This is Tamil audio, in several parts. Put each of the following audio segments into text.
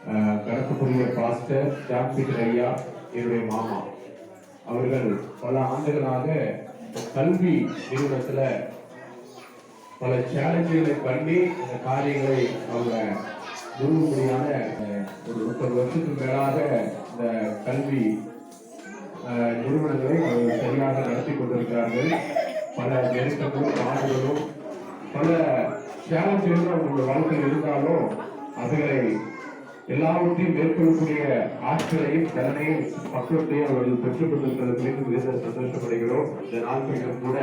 கடத்தக்கூடிய பாஸ்டர் ஜான் பீட்டர் ஐயா என்னுடைய மாமா அவர்கள் பல ஆண்டுகளாக கல்வி நிறுவனத்துல பல சேலஞ்சுகளை பண்ணி இந்த காரியங்களை அவங்க முழுமையான ஒரு 30 வருஷத்துக்கு மேலாக இந்த கல்வி நிறுவனங்களை அவர்கள் சரியாக நடத்தி கொண்டிருக்கிறார்கள். பல நெருக்கங்களும் பாடுகளும் பல சேலஞ்சுகளும் அவங்களுடைய வாழ்க்கையில் இருந்தாலும் அதுகளை எல்லாவற்றையும் மேற்கொள்ளக்கூடிய ஆட்களையும் திறனையும் பக்குவத்தையும் அவர்கள் பெற்றுக் கொண்டிருக்கிறது மிகுந்த சந்தோஷப்படுகிறோம். இந்த நாட்களிலும் கூட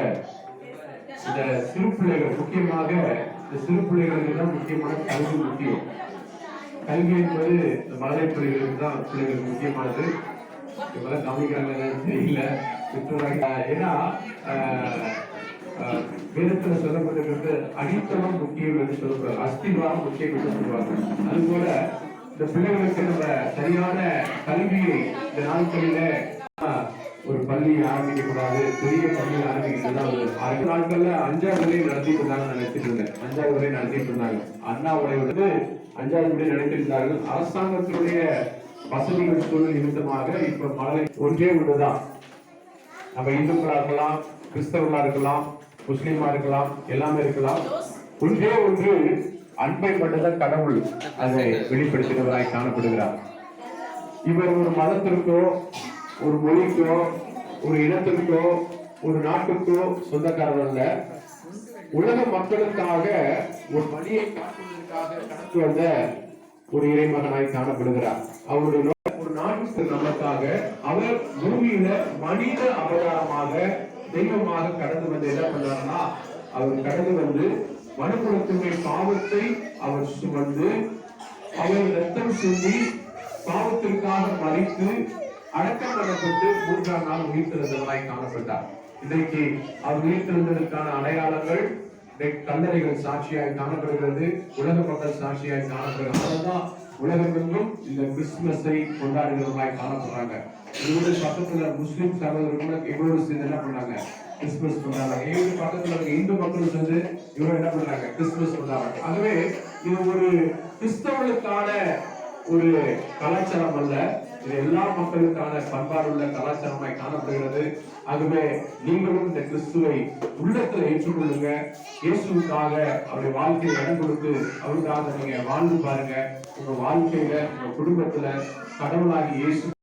இந்த சிறு பிள்ளைகள் முக்கியமாக இந்த சிறு பிள்ளைகளுக்கு தான் முக்கியமான கல்வி முக்கியம். கல்வி என்பது இந்த மழலை பிள்ளைகளுக்கு தான் பிள்ளைகளுக்கு முக்கியமானது. இவெல்லாம் கவனிக்கிறாங்க தெரியல. ஏன்னா வேதத்துல சொல்லப்பட்டிருக்கிறது அடித்தளம் முக்கியம் என்று சொல்லப்படுறாங்க, அஸ்திவாரம் முக்கியம் என்று சொல்லுவாங்க. அதுபோல இந்த பிள்ளைகளுக்கு நம்ம சரியான கல்வியை இந்த நாட்களில ஒரு பள்ளி ஆரம்பிக்க கூடாது, பெரிய பள்ளியை ஆரம்பிக்கிறதுதான் அடுத்த நாட்கள்ல 5வது வரை நடத்திட்டு இருந்தாங்க. நினைச்சிட்டு இருந்தேன் 5வது வரை நடத்திட்டு இருந்தாங்க. அண்ணாவுடைய 5வது வரை நடத்திருந்தார்கள். அரசாங்கத்தினுடைய வசதிகள் சூழல் நிமித்தமாக இப்ப மழை ஒன்றே ஒன்றுதான். நம்ம இந்துக்களா இருக்கலாம், கிறிஸ்தவர்களா இருக்கலாம், முஸ்லீமா இருக்கலாம், எல்லாமே இருக்கலாம். ஒன்றே ஒன்று அன்பை மட்டும்தான் கடவுள் அதை வெளிப்படுத்துகிறவராய் காணப்படுகிறார். இவர் ஒரு மதத்திற்கோ ஒரு மொழிக்கோ ஒரு இனத்திற்கோ ஒரு நாட்டுக்கோ சொந்தக்காரர் அல்ல. உலக மக்களுக்காக ஒரு மணியை காட்டுவதற்காக கடந்து வந்த ஒரு இறைமகனாய் காணப்படுகிறார். அவருடைய ஒரு நாட்டுக்கு நமக்காக அவர் பூமியில மனித அவதாரமாக தெய்வமாக கடந்து வந்து என்ன பண்ணாருன்னா, அவர் கடந்து வந்து மனுக்குலத்தினுடைய பாவத்தை அவர் சுமந்து அவர் ரத்தம் சிந்தி பாவத்திற்காக மறித்து அடக்கம் பண்ணப்பட்டு 3ஆம் நாள் உயிர்த்தெழுந்தவராய் காணப்பட்டார். இன்றைக்கு அவர் உயிர்த்தெழுந்ததற்கான அடையாளங்கள் கல்லறைகள் சாட்சியாய் காணப்படுகிறது, உலக மக்கள் சாட்சியாய் காணப்படுகிறது. அதனால்தான் உலகமெங்கும் இந்த கிறிஸ்துமஸை கொண்டாடுகிறவராய் காணப்படுறாங்க. இவருடைய பக்கத்துல முஸ்லிம் சகோதரர்களும் இவரோடு சேர்ந்து என்ன பண்ணாங்க, கிறிஸ்துமஸ் கொண்டாடுறாங்க. இவருடைய பக்கத்துல இருக்க இந்து மக்கள் சேர்ந்து இவங்க என்ன பண்றாங்க, கிறிஸ்துமஸ் கொண்டாடுறாங்க. ஆகவே இது ஒரு கிறிஸ்தவர்களுக்கான ஒரு கலாச்சாரம் அல்ல, இது எல்லா மக்களுக்கான பண்பாடுள்ள கலாச்சாரமாய் காணப்படுகிறது. ஆகவே நீங்களும் இந்த கிறிஸ்துவை உள்ளத்துல ஏற்றுக்கொள்ளுங்க. இயேசுக்காக அவருடைய வாழ்க்கையை இடம் கொடுத்து அவருக்காக நீங்க வாழ்ந்து பாருங்க. உங்க வாழ்க்கையில உங்க குடும்பத்துல கடவுளாகி இயேசு